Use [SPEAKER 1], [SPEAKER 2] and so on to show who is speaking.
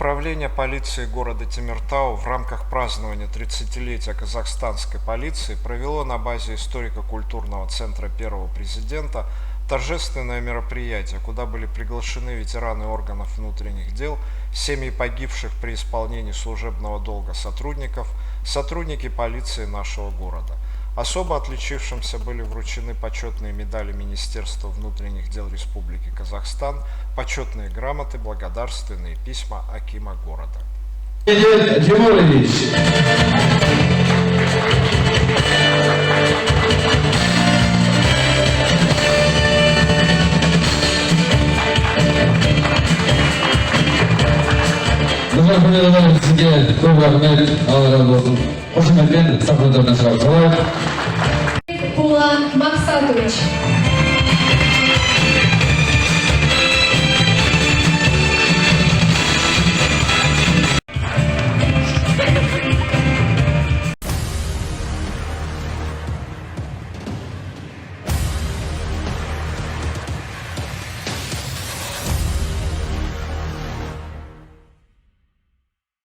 [SPEAKER 1] Управление полиции города Темиртау в рамках празднования 30-летия казахстанской полиции провело на базе историко-культурного центра первого президента торжественное мероприятие, куда были приглашены ветераны органов внутренних дел, семьи погибших при исполнении служебного долга сотрудников, сотрудники полиции нашего города. Особо отличившимся были вручены почетные медали Министерства внутренних дел Республики Казахстан, почетные грамоты, благодарственные письма акима города.
[SPEAKER 2] Булан Максатович.